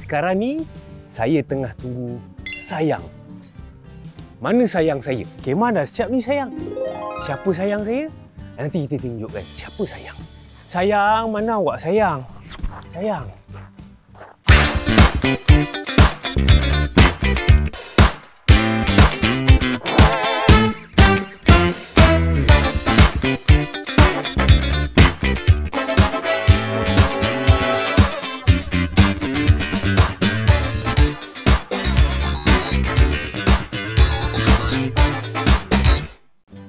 sekarang ni saya tengah tunggu sayang. Mana sayang saya? Kemah dah siap ni sayang. Siapa sayang saya? Nanti kita tunjukkan siapa sayang. Sayang, mana awak sayang? Sayang.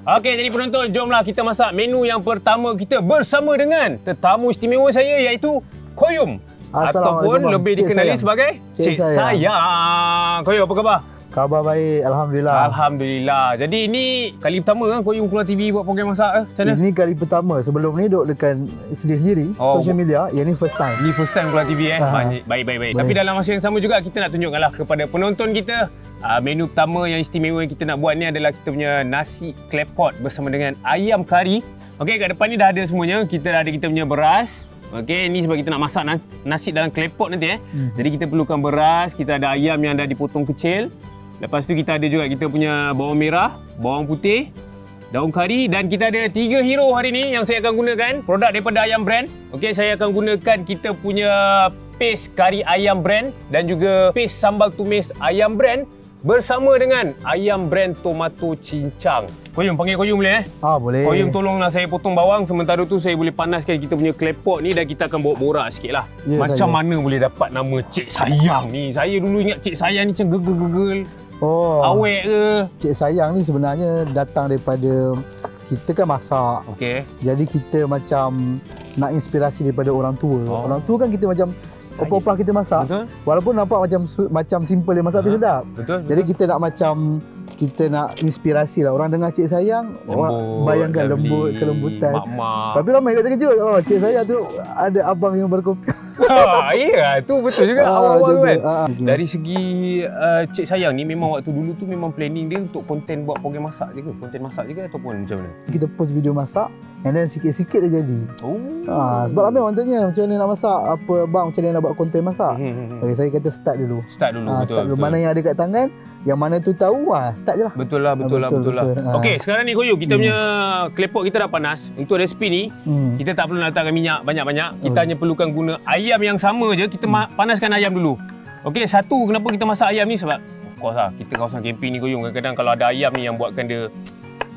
Okey, jadi penonton, jomlah kita masak menu yang pertama kita bersama dengan tetamu istimewa saya iaitu Koyum. Ataupun lebih dikenali sebagai Cik Sayang. Koyum, apa khabar? Khabar baik, Alhamdulillah. Alhamdulillah. Jadi ini kali pertama kan Koyum keluar TV buat program masak macam mana? Ini kali pertama. Sebelum ni duduk dekat sendiri-sendiri, social media. Yang ni first time. Ini first time keluar TV Baik. Tapi dalam masa yang sama juga kita nak tunjukkanlah kepada penonton kita menu pertama yang istimewa yang kita nak buat ni adalah kita punya nasi klepot bersama dengan ayam kari. Okey, kat depan ni dah ada semuanya. Kita dah ada kita punya beras. Okey, ni sebab kita nak masak nasi dalam klepot nanti Jadi kita perlukan beras, kita ada ayam yang dah dipotong kecil. Lepas tu kita ada juga kita punya bawang merah, bawang putih, daun kari dan kita ada 3 hero hari ni yang saya akan gunakan. Produk daripada Ayam Brand. Okey, saya akan gunakan kita punya paste kari Ayam Brand dan juga paste sambal tumis Ayam Brand bersama dengan Ayam Brand tomato cincang. Koyum, panggil Koyum boleh Boleh. Koyum tolonglah saya potong bawang, sementara tu saya boleh panaskan kita punya klepot ni dan kita akan bawa borak sikit lah. Macam mana boleh dapat nama Cik Sayang ni? Saya dulu ingat Cik Sayang ni macam gegel-gegel. Awek ke? Cik Sayang ni sebenarnya datang daripada kita kan masak. Okey. Jadi kita macam nak inspirasi daripada orang tua. Orang tua kan kita macam opah-opah kita masak. Betul. Walaupun nampak macam simple dia masak tapi sedap. Betul. Jadi kita nak kita nak inspirasi lah. Orang dengar Cik Sayang, orang bayangkan lembut, kelembutan. Mak-mak. Tapi ramai kat terkejut. Cik Sayang tu ada abang yang berkopi. Ya, tu betul juga awal-awal kan. Okay. Dari segi Cik Sayang ni memang waktu dulu tu memang planning dia untuk konten buat program masak je ke? Konten masak je ke ataupun macam mana? Kita post video masak and then sikit-sikit dia jadi. Sebab ramai orang tanya macam mana nak masak, apa bang macam mana nak buat konten masak. Okay, saya kata start dulu. Betul. Mana yang ada kat tangan, yang mana tu tahu, start je lah. Betul lah. Okey, sekarang ni Koyum, kita punya klepot kita dah panas. Untuk resipi ni, kita tak perlu letakkan minyak banyak-banyak. Kita hanya perlukan guna ayam yang sama je. Kita panaskan ayam dulu. Okey, satu kenapa kita masak ayam ni sebab of course lah, kita kawasan camping ni Koyum, kadang-kadang kalau ada ayam ni yang buatkan dia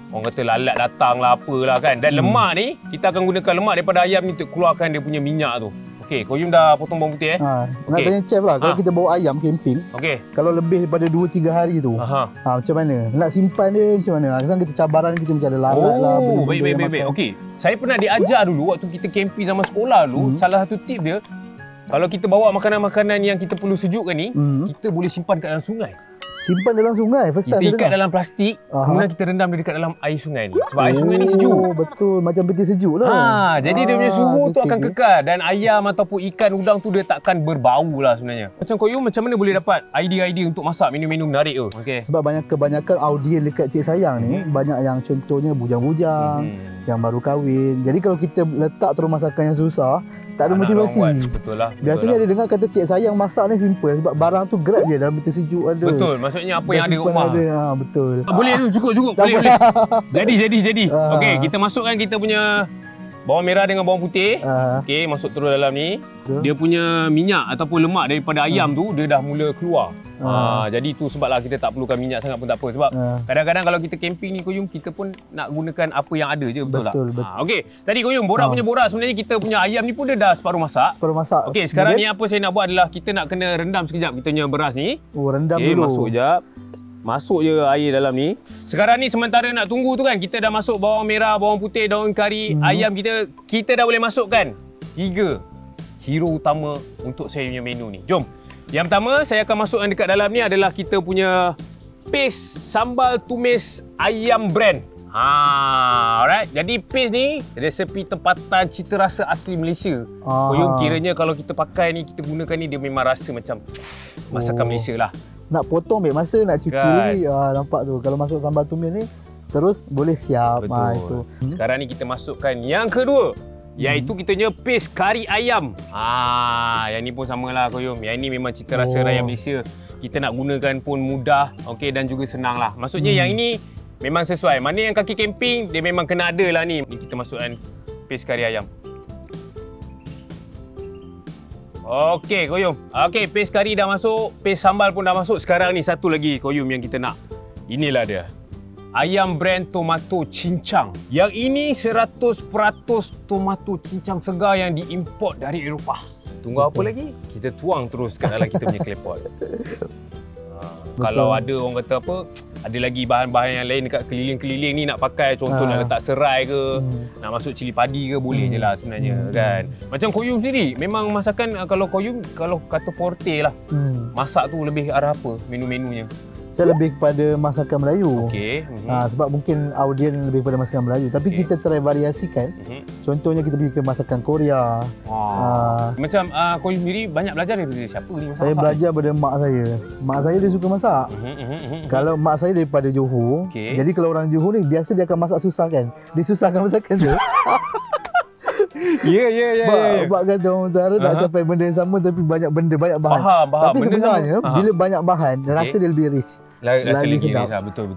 orang kata lalat datang lah apalah kan. Dan lemak ni, kita akan gunakan lemak daripada ayam ni untuk keluarkan dia punya minyak tu. Okey, Koyum dah potong bawang putih Nak tanya chef lah, kalau kita bawa ayam camping, kalau lebih daripada 2-3 hari tu, macam mana? Nak simpan dia macam mana? Kadang kita cabaran kita macam ada lalat lah. Baik. Okey, saya pernah diajar dulu waktu kita camping zaman sekolah dulu, salah satu tip dia, kalau kita bawa makanan-makanan yang kita perlu sejukkan ni, kita boleh simpan kat dalam sungai. Simpan dalam sungai? First time kita ikat dalam plastik, kemudian kita rendam dia dekat dalam air sungai ni. Sebab air sungai ni sejuk. Betul, macam peti sejuk lah. Jadi dia punya suhu tu akan kekal dan ayam ataupun ikan udang tu dia takkan berbau lah sebenarnya. Macam Koyum, macam mana boleh dapat idea-idea untuk masak menu-menu menarik tu? Sebab kebanyakan audiens dekat Cik Sayang ni, banyak yang contohnya bujang-bujang, yang baru kahwin. Jadi kalau kita letak terus masakan yang susah, tak ada motivasi. Betul lah. Biasanya dia dengar kata Cik Sayang masak ni simple sebab barang tu grab je dalam peti sejuk ada. Betul, maksudnya apa yang ada kat rumah. Betul. Boleh tu, cukup. Boleh. Jadi. Okey, kita masukkan kita punya bawang merah dengan bawang putih. Okey, masuk terus dalam ni. Dia punya minyak ataupun lemak daripada ayam tu dia dah mula keluar. Jadi tu sebablah kita tak perlukan minyak sangat pun tak apa. Sebab kadang-kadang kalau kita camping ni Koyum, kita pun nak gunakan apa yang ada je, betul tak? Okey, tadi Koyum, punya borak sebenarnya kita punya ayam ni pun dia dah separuh masak. Okey, sekarang ni apa saya nak buat adalah kita nak kena rendam sekejap kita punya beras ni. Rendam dulu. Masuk sekejap. Masuk je air dalam ni. Sekarang ni sementara nak tunggu tu kan, kita dah masuk bawang merah, bawang putih, daun kari, ayam kita dah boleh masukkan 3 hero utama untuk saya punya menu ni. Jom. Yang pertama saya akan masukkan dekat dalam ni adalah kita punya paste sambal tumis Ayam Brand. Alright. Jadi paste ni resepi tempatan cita rasa asli Malaysia. Koyum, kiranya kalau kita pakai ni, kita gunakan ni, dia memang rasa macam masakan Malaysia lah. Nak potong ambil masa, nak cuci lagi. Nampak tu kalau masuk sambal tumis ni terus boleh siap. Betul. Sekarang ni kita masukkan yang kedua, Iaitu kita punya paste kari ayam. Yang ni pun samalah Koyum. Yang ni memang cita rasa rakyat Malaysia. Kita nak gunakan pun mudah, okey, dan juga senang lah. Maksudnya yang ini memang sesuai. Mana yang kaki camping, dia memang kena ada lah ni. Ni kita masukkan paste kari ayam. Okey Koyum. Okey, paste kari dah masuk, paste sambal pun dah masuk. Sekarang ni satu lagi Koyum yang kita nak. Inilah dia. Ayam brand tomato cincang. Yang ini 100% tomato cincang segar yang diimport dari Eropah. Tunggu apa lagi? Kita tuang terus kat dalam kita punya claypot. Kalau ada orang kata apa, ada lagi bahan-bahan yang lain dekat keliling-keliling ni nak pakai, contoh nak letak serai ke, nak masuk cili padi ke, boleh je lah sebenarnya kan. Macam Koyum sendiri, memang masakan kalau Koyum, kalau kata forte lah, masak tu lebih arah apa menu-menunya? Saya lebih kepada masakan Melayu. Okey. Sebab mungkin audien lebih kepada masakan Melayu. Tapi kita try variasikan. Contohnya kita pergi ke masakan Korea. Macam Koyum sendiri banyak belajar daripada siapa ni? Saya belajar daripada mak saya. Mak saya dia suka masak. Kalau mak saya daripada Johor. Jadi kalau orang Johor ni biasa dia akan masak susah kan. Dia susahkan masakan tu. Ya. Sebab kata orang utara nak capai benda yang sama tapi banyak benda, banyak bahan. Faham. Tapi benda sebenarnya bila banyak bahan, rasa dia lebih rich. Rasa lagi sedap. Betul.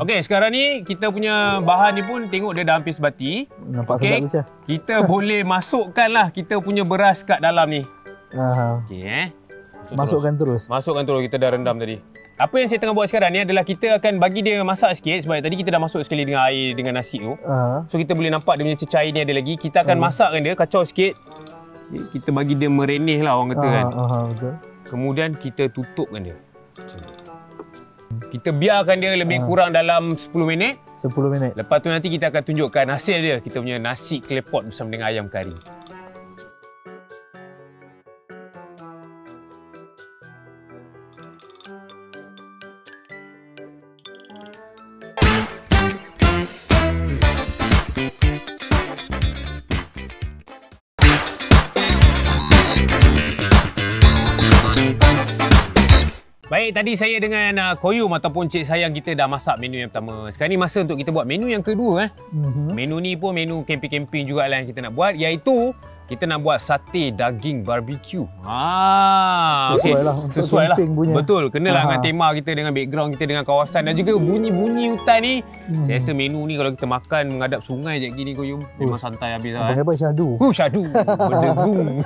Okey, sekarang ni kita punya bahan ni pun tengok dia dah hampir sebati. Nampak sedap macam. Kita boleh masukkan lah kita punya beras kat dalam ni. Okey Masukkan terus. Kita dah rendam tadi. Apa yang saya tengah buat sekarang ni adalah kita akan bagi dia masak sikit sebab tadi kita dah masuk sekali dengan air dengan nasi tu. So kita boleh nampak dia punya cecair ni ada lagi. Kita akan masakkan dia, kacau sikit. Kita bagi dia merenih lah orang kata kan. Betul. Kemudian kita tutupkan dia. Kita biarkan dia lebih kurang dalam 10 minit. 10 minit. Lepas tu nanti kita akan tunjukkan hasil dia. Kita punya nasi claypot bersama dengan ayam kari. Baik, tadi saya dengan Koyum ataupun cik sayang kita dah masak menu yang pertama. Sekarang ni masa untuk kita buat menu yang kedua. Menu ni pun menu camping-camping jugalah yang kita nak buat, iaitu kita nak buat sate daging barbecue. Sesuai lah punya. Betul, kenalah dengan tema kita, dengan background kita, dengan kawasan dan juga bunyi-bunyi hutan ni. Saya rasa menu ni kalau kita makan menghadap sungai je gini Koyum, memang santai habis lah. Apa syahdu? Syahdu. Berdengung.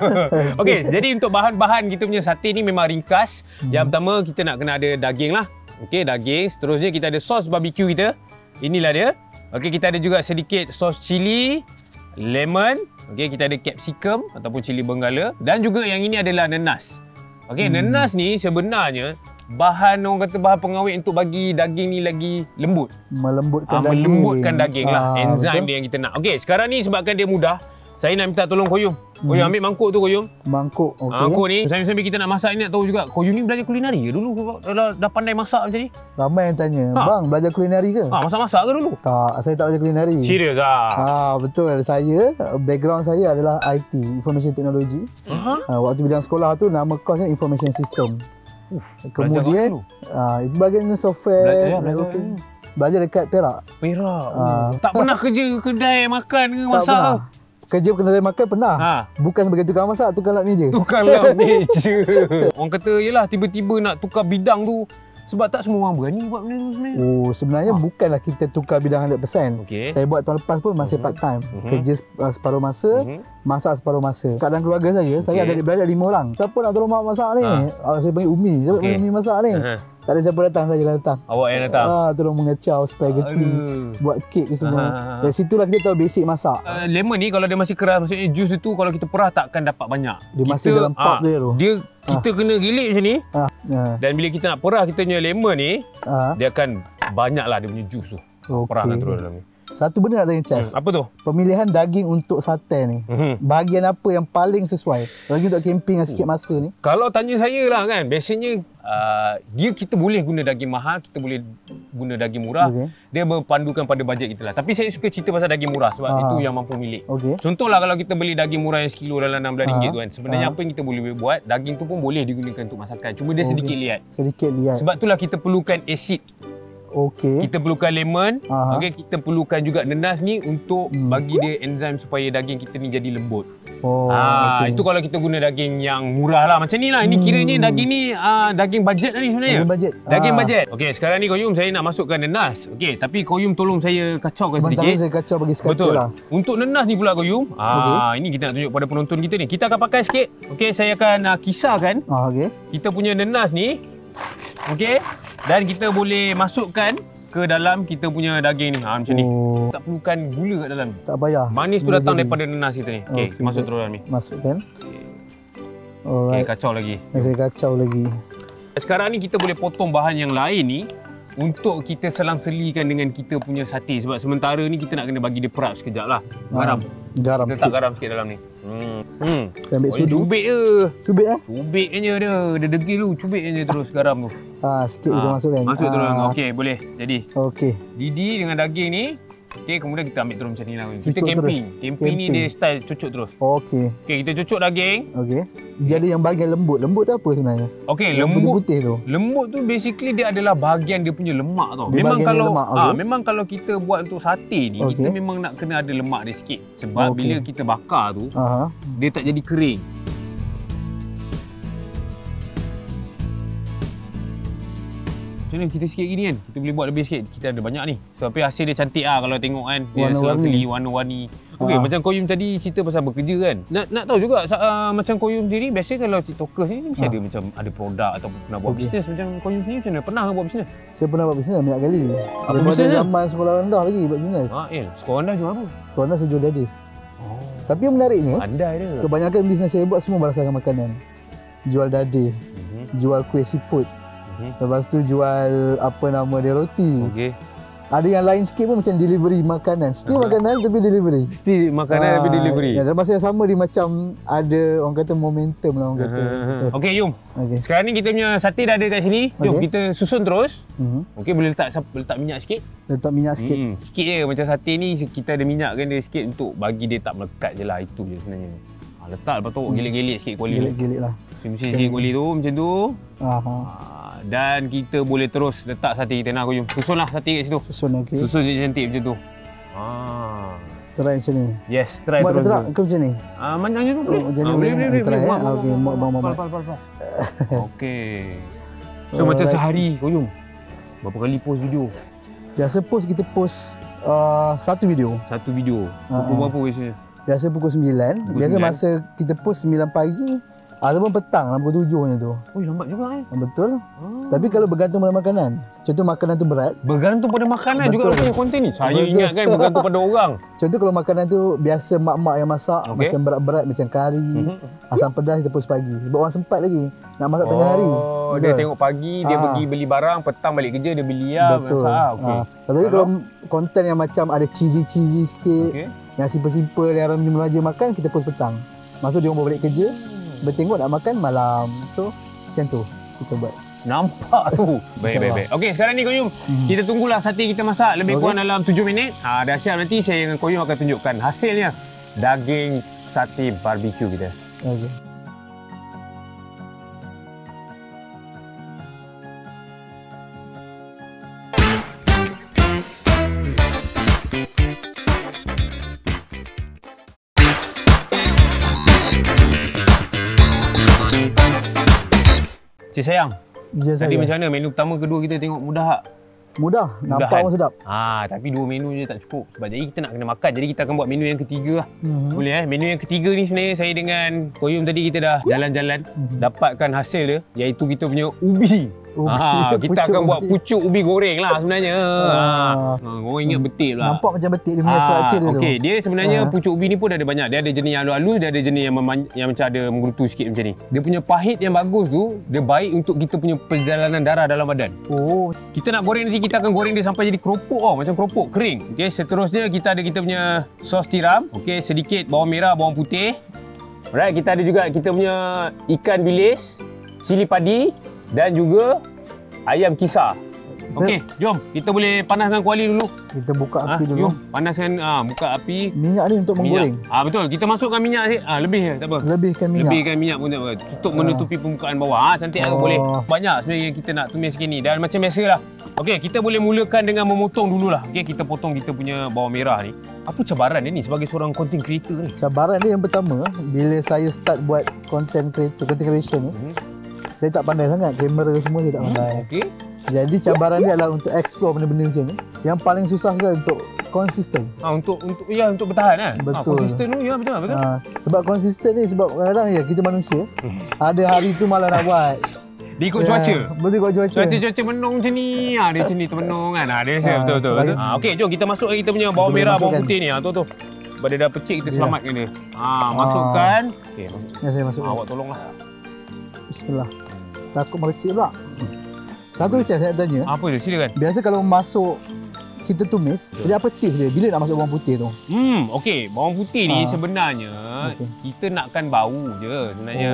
Okey, jadi untuk bahan-bahan kita punya sate ni memang ringkas. Yang pertama kita nak kena ada daging lah. Okey, daging. Seterusnya kita ada sos barbecue kita. Inilah dia. Okey, kita ada juga sedikit sos cili, lemon. Okey, kita ada capsicum ataupun cili benggala dan juga yang ini adalah nenas. Okey, nenas ni sebenarnya bahan, orang kata bahan pengawet untuk bagi daging ni lagi lembut. Melembutkan daging lah. Enzim dia yang kita nak. Okey, sekarang ni sebabkan dia mudah, saya nak minta tolong Koyum. Koyum ambil mangkuk tu Koyum. Mangkuk, okey. Mangkuk ni, sambil kita nak masak ni nak tahu juga, Koyum ni belajar kulinari ke dulu? Dah pandai masak macam ni? Ramai yang tanya, bang belajar kulinari ke? Masak-masak ke dulu? Tak, saya tak belajar kulinari. Serius lah? Betul. Saya, background saya adalah IT, Information Technology. Waktu bidang sekolah tu, nama course Information System. Kemudian, itu bahagian software. Belajar dekat Perak. Tak pernah kerja kedai makan ke masak? Kerja kedai makan pernah. Bukan sebagai tukang masak, tukang lap meja. Tukang lap meja. Orang kata yelah tiba-tiba nak tukar bidang tu sebab tak semua orang berani buat benda tu sebenarnya. Sebenarnya bukanlah kita tukar bidang 100%. Saya buat tahun lepas pun masih part time. Kerja separuh masa, masak separuh masa. Keadaan keluarga saya ada beradik 5 orang. Siapa nak tolong mak masak ni? Saya panggil Umi. Siapa panggil Umi masak ni? Tak ada siapa datang, saya datang. Awak yang datang? Tolong mengecau spaghetti, buat kek ni semua. Dari situlah kita tahu basic masak. Lemon ni kalau dia masih keras, maksudnya jus tu kalau kita perah takkan dapat banyak. Dia masih dalam pop dia tu. Kita kena gilik macam ni. Dan bila kita nak perah kita punya lemon ni, dia akan banyaklah dia punya jus tu. Perahkan terus dalam ni. Satu benda nak tanya chef. Apa tu? Pemilihan daging untuk sate ni. Bahagian apa yang paling sesuai? Lagi untuk camping sikit masa ni. Kalau tanya saya lah kan, biasanya kita boleh guna daging mahal, kita boleh guna daging murah. Dia berpandukan pada bajet kita lah. Tapi saya suka cerita pasal daging murah sebab itu yang mampu milik. Contohlah kalau kita beli daging murah yang sekilo dalam RM16 tu kan. Sebenarnya apa yang kita boleh buat, daging tu pun boleh digunakan untuk masakan. Cuma dia sedikit liat. Sedikit liat. Sebab itulah kita perlukan asid. Okey. Kita perlukan lemon. Okey, kita perlukan juga nenas ni untuk bagi dia enzim supaya daging kita ni jadi lembut. Okay. Itu kalau kita guna daging yang murah lah macam ni lah. Ini kiranya daging ni daging bajet lah ni sebenarnya. Daging bajet. Okey, sekarang ni Koyum saya nak masukkan nenas. Okey, tapi Koyum tolong saya kacaukan sedikit. Sebentar saya kacau bagi sekali lah. Untuk nenas ni pula Koyum. Ini kita nak tunjuk pada penonton kita ni. Kita akan pakai sikit. Okey, saya akan kisarkan. Kita punya nenas ni. Okey. Dan kita boleh masukkan ke dalam kita punya daging ni. Macam ni. Tak perlukan gula kat dalam. Tak payah. Manis tu datang daripada nenas kita ni. Okey, masuk terus dalam ni. Masukkan. Okey, kacau lagi. Saya kacau lagi. Sekarang ni kita boleh potong bahan yang lain ni untuk kita selang-selikan dengan kita punya sate. Sebab sementara ni kita nak kena bagi dia perap sekejap lah. Garam. Garam kita letak garam sikit dalam ni. Saya ambil sudu. Cubit je. Cubit Cubit je dia. Dia degil tu. Cubit je terus garam tu. Sikit kita masukkan. Masuk terus. Okey, boleh. Jadi. Okey. Didi dengan daging ni. Okey, kemudian kita ambil terus macam ni lah. Kita camping. Camping ni dia style cucuk terus. Okey. Okey, kita cucuk daging. Okey. Jadi yang bahagian lembut. Lembut tu apa sebenarnya? Okey, lembut putih tu. Lembut tu basically dia adalah bahagian dia punya lemak tau. Memang kalau kita buat untuk sate ni, kita memang nak kena ada lemak dia sikit. Sebab bila kita bakar tu, dia tak jadi kering. Macam mana kita sikit gini kan? Kita boleh buat lebih sikit. Kita ada banyak ni. Sebab hasil dia cantik lah kalau tengok kan. Dia selang-seli, warna-warni. Okey, macam Koyum tadi cerita pasal bekerja kan. Nak tahu juga macam Koyum sendiri, biasa kalau tiktokers ni mesti ada macam ada produk ataupun pernah buat bisnes. Macam Koyum sendiri macam mana? Pernah buat bisnes? Saya pernah buat bisnes banyak kali. Apa bisnes? Zaman sekolah rendah lagi buat bisnes. Sekolah rendah jual apa? Sekolah rendah saya jual dadi. Tapi yang menariknya, pandai dia. Kebanyakan bisnes saya buat semua berdasarkan makanan. Jual dadi, jual kuih seafood. Lepas tu jual apa nama dia, roti. Okey. Ada yang lain sikit pun macam delivery makanan. Still makanan tapi delivery. Still makanan tapi delivery. Ya, dan masa yang sama dia macam ada orang kata momentum lah orang kata. Okey Yum. Sekarang ni kita punya sate dah ada kat sini. Jom kita susun terus. Okey, boleh letak minyak sikit. Letak minyak sikit. Sikit je, macam sate ni kita ada minyak kan dia sikit untuk bagi dia tak melekat je lah. Itu je sebenarnya. Letak lepas tu gelik-gelik sikit kuali tu. Gelik-gelik lah. Sikit kuali tu macam tu. Dan kita boleh terus letak sate kita nak Koyum. Susunlah sate kat situ. Susun okey. Susun je cantik macam tu. Try macam ni. Yes, try terus. Buat ke macam ni? Macam ni tu boleh. Boleh. Try okey, Okey. So macam sehari Koyum, berapa kali post video? Biasa kita post satu video. Satu video. Pukul berapa biasanya? Biasa pukul 9. Biasa masa kita post 9 pagi. Ataupun petang lah, pukul 7 macam tu. Lambat juga kan? Betul. Tapi kalau bergantung pada makanan. Contoh makanan tu berat. Bergantung pada makanan juga punya konten ni. Saya ingat kan bergantung pada orang. Contoh kalau makanan tu biasa mak-mak yang masak. Macam berat-berat macam kari. Asam pedas kita post pagi. Sebab orang sempat lagi nak masak tengah hari. Dia tengok pagi, dia pergi beli barang. Petang balik kerja, dia beli masak. Tapi kalau konten yang macam ada cheesy sikit. Yang simple-simple yang orang remaja makan, kita post petang. Masa dia orang balik kerja. Bertengok nak makan malam. So macam tu kita buat. Nampak tu. Baik. Okey, sekarang ni Koyum, kita tunggulah sate kita masak lebih kurang dalam 7 minit. Dah siap, nanti saya dengan Koyum akan tunjukkan hasilnya. Daging sate barbecue kita. Okey. Cik sayang, tadi macam mana menu pertama kedua kita tengok mudah tak? Mudah, nampak pun sedap. Tapi dua menu je tak cukup. Sebab jadi kita nak kena makan. Jadi kita akan buat menu yang ketiga lah. Boleh Menu yang ketiga ni sebenarnya saya dengan Koyum tadi kita dah jalan-jalan dapatkan hasil dia, iaitu kita punya ubi. Kita akan buat pucuk ubi goreng lah sebenarnya. Korang ingat betik lah. Nampak macam betik dia punya structure dia tu. Okey, dia sebenarnya pucuk ubi ni pun ada banyak. Dia ada jenis yang halus-halus, dia ada jenis yang macam ada menggerutu sikit macam ni. Dia punya pahit yang bagus tu, dia baik untuk kita punya perjalanan darah dalam badan. Kita nak goreng nanti, kita akan goreng dia sampai jadi keropok macam keropok kering. Okey, seterusnya kita ada kita punya sos tiram. Okey, sedikit bawang merah, bawang putih. Alright, kita ada juga kita punya ikan bilis, cili padi dan juga ayam kisar. Okey, jom. Kita boleh panaskan kuali dulu. Kita buka api dulu. Jom, panaskan buka api. Minyak ni untuk menggoreng. Betul. Kita masukkan minyak sikit. Lebih je, tak apa. Lebihkan minyak pun tak apa. Untuk menutupi permukaan bawah. Cantik boleh. Banyak sebenarnya yang kita nak tumis sikit ni. Dan macam biasalah. Okey, kita boleh mulakan dengan memotong dululah. Okey, kita potong kita punya bawang merah ni. Apa cabaran dia ni sebagai seorang content creator ni? Cabaran dia yang pertama, bila saya start buat content creation ni, saya tak pandai sangat. Kamera semua saya tak pandai. Okey. Jadi cabaran dia adalah untuk explore benda-benda macam ni. Yang paling susah adalah untuk konsisten. Untuk bertahan kan? Betul. Konsisten tu ya betul. Sebab konsisten ni sebab kadang-kadang ya kita manusia. Ada hari tu malah nak buat. Dia ikut cuaca. Betul, ikut cuaca. Cuaca menung macam ni. Dia macam ni termenung kan. Dia betul. Okey, jom kita masukkan kita punya bawang merah, bawang putih ni. Tu. Sebab dia dah pecik kita selamatkan dia. Masukkan. Okey, saya masukkan. Awak tolonglah. Bismillah. Takut merecik pula. Satu chef saya tanya. Apa dia? Silakan. Biasa kalau masuk kita tumis, jadi apa tips dia bila nak masuk bawang putih tu? Okey, bawang putih ni sebenarnya kita nakkan bau je sebenarnya.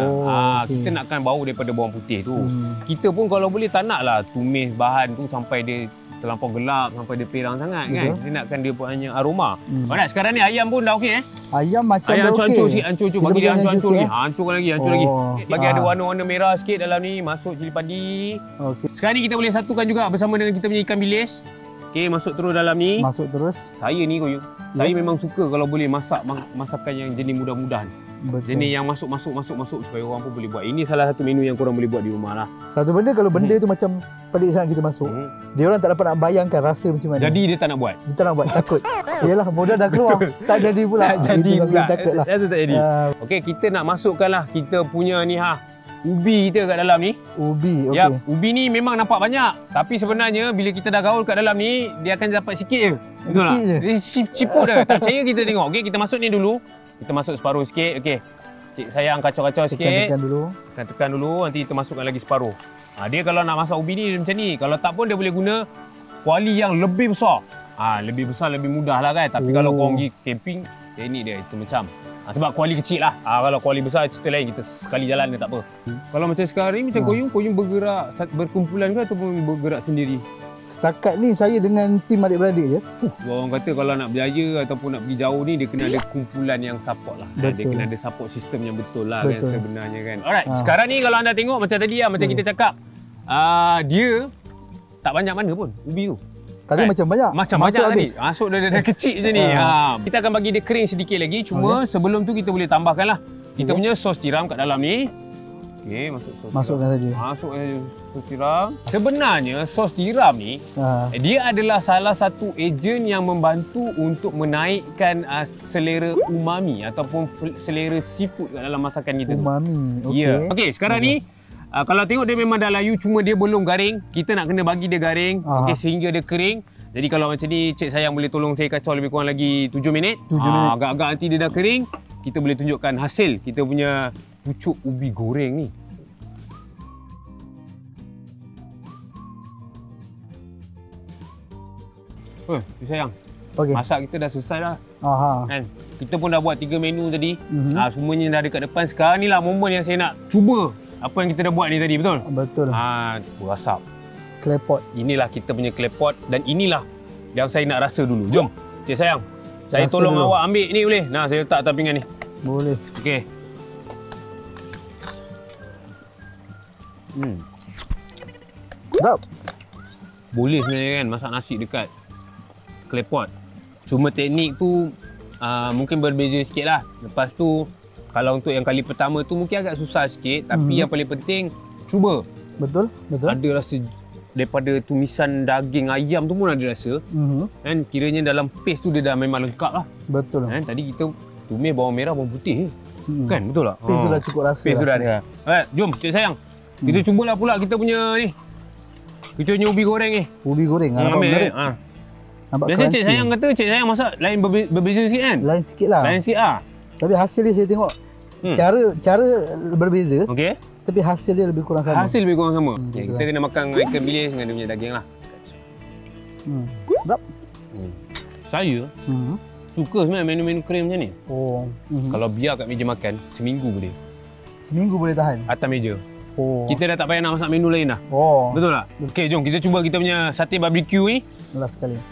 Kita nakkan bau daripada bawang putih tu. Kita pun kalau boleh tak naklah tumis bahan tu sampai dia terlampau gelap, sampai dia pirang sangat kan. Kita nakkan dia punya aroma. Alright, sekarang ni ayam pun dah okey Ayam macam dah okey. Hancur sikit, hancur. Bagi dia hancur lagi. Hancurkan lagi. Bagi ada warna-warna merah sikit dalam ni, masuk cili padi. Okey. Sekarang ni kita boleh satukan juga bersama dengan kita punya ikan bilis. Okey, masuk terus dalam ni. Masuk terus. Saya ni koyo. Saya memang suka kalau boleh masak masakan yang jenis mudah-mudah ni. Betul. Jenis yang masuk supaya orang pun boleh buat. Ini salah satu menu yang korang boleh buat di rumah lah. Satu benda kalau benda tu macam pelik sangat kita masuk, dia orang tak dapat nak bayangkan rasa macam mana. Jadi dia tak nak buat. Dia tak nak buat, takut. Yalah, modal dah keluar. Tak jadi pula. Tak jadi pula. Takutlah. Tak jadi. Okey, kita nak masukkanlah kita punya ni ubi kita kat dalam ni. Ubi, okey. Ya, ubi ni memang nampak banyak. Tapi sebenarnya bila kita dah gaul kat dalam ni, dia akan dapat sikit je. Betul tak? Dia ciput dah. Tak percaya kita tengok. Okey, kita masuk ni dulu. Kita masuk separuh sikit. Okey. Cik sayang kacau-kacau sikit. Tekan dulu. Nanti kita masukkan lagi separuh. Dia kalau nak masak ubi ni macam ni. Kalau tak pun dia boleh guna kuali yang lebih besar. Lebih besar lebih mudah lah kan. Tapi kalau korang pergi camping, teknik dia itu macam. Sebab kuali kecil lah. Kalau kuali besar cerita lain, kita sekali jalan dia tak apa. Kalau macam sekarang ni macam koyung bergerak berkumpulan ke ataupun bergerak sendiri? Setakat ni saya dengan tim adik-beradik je. Orang kata kalau nak berjaya ataupun nak pergi jauh ni, dia kena ada kumpulan yang support lah. Dia kena ada support sistem yang betul lah kan sebenarnya kan. Alright, sekarang ni kalau anda tengok macam tadi lah, macam kita cakap, dia tak banyak mana pun ubi tu. Tadi macam banyak. Macam banyak tadi. Masuk dah kecil je ni. Kita akan bagi dia kering sedikit lagi. Cuma sebelum tu kita boleh tambahkan lah kita punya sos tiram kat dalam ni. Okey, masukkan saja. Masukkan saja sos tiram. Sebenarnya sos tiram ni dia adalah salah satu ejen yang membantu untuk menaikkan selera umami ataupun selera seafood kat dalam masakan kita. Umami. Okey. Ya. Okey, sekarang ni kalau tengok dia memang dah layu, cuma dia belum garing. Kita nak kena bagi dia garing sehingga dia kering. Jadi kalau macam ni, cik sayang boleh tolong saya kacau lebih kurang lagi 7 minit. Agak-agak nanti dia dah kering, kita boleh tunjukkan hasil kita punya pucuk ubi goreng ni. Cik sayang, masak kita dah selesai dah. Kan? Kita pun dah buat 3 menu tadi. Semuanya dah dekat depan. Sekarang ni lah momen yang saya nak cuba apa yang kita dah buat ni tadi, betul? Betul. Berasap. Claypot. Inilah kita punya claypot dan inilah yang saya nak rasa dulu. Jom. Cik sayang, saya tolong awak ambil ni boleh? Nah, saya letak atas pinggan ni. Boleh. Okey. Sedap. Boleh sebenarnya kan masak nasi dekat claypot. Cuma teknik tu mungkin berbeza sikit lah. Lepas tu kalau untuk yang kali pertama tu mungkin agak susah sikit. Tapi yang paling penting cuba. Betul. Ada rasa daripada tumisan daging ayam tu pun ada rasa. Kan kiranya dalam paste tu dia dah memang lengkap lah. Betul. Kan tadi kita tumis bawang merah, bawang putih. Kan betul tak? Paste tu dah cukup rasa. Paste tu dah ada. Jom cik sayang. Kita cubalah pula kita punya ni. Kita punya ubi goreng ni. Ubi goreng. Ambil. Biasa cik sayang kata cik sayang masak lain berbeza sikit kan? Lain sikit lah. Tapi hasil dia saya tengok cara berbeza. Okey. Tapi hasil dia lebih kurang sama. Hasil lebih kurang sama. Kita kena makan ikan bilis dengan dia punya daging lah. Sedap. Saya suka sebenarnya menu-menu kering macam ni. Kalau biar kat meja makan, seminggu boleh. Seminggu boleh tahan? Atas meja. Kita dah tak payah nak masak menu lain dah. Betul tak? Okey, jom kita cuba kita punya sate barbecue ni.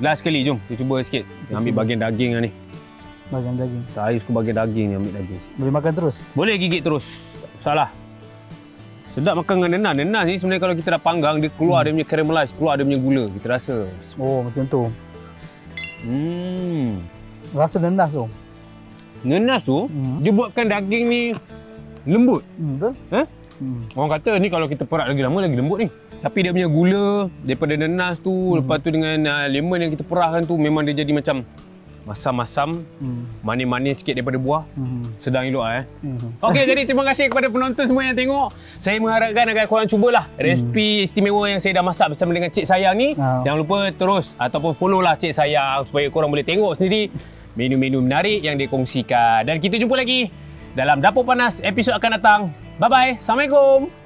Last sekali, jom kita cuba sikit. Ambil bahagian daging ni. Bahagian daging. Saya suka bahagian daging ni, ambil daging. Boleh makan terus? Boleh gigit terus. Tak masalah. Sedap makan dengan nenas. Nenas ni sebenarnya kalau kita dah panggang, dia keluar dia punya caramelize, keluar dia punya gula. Kita rasa. Macam tu. Rasa nenas tu. Nenas tu, dia buatkan daging ni lembut. Betul? Orang kata ni kalau kita perak lagi lama, lagi lembut ni. Tapi dia punya gula daripada nenas tu, lepas tu dengan lemon yang kita perahkan tu, memang dia jadi macam masam-masam, manis-manis sikit daripada buah. Sedang elok Okey, jadi terima kasih kepada penonton semua yang tengok. Saya mengharapkan agar korang cubalah resipi istimewa yang saya dah masak bersama dengan Cik Sayang ni. Jangan lupa terus ataupun follow lah Cik Sayang supaya korang boleh tengok sendiri menu-menu menarik yang dikongsikan. Dan kita jumpa lagi dalam Dapur Panas episod akan datang. Bye-bye. Assalamualaikum.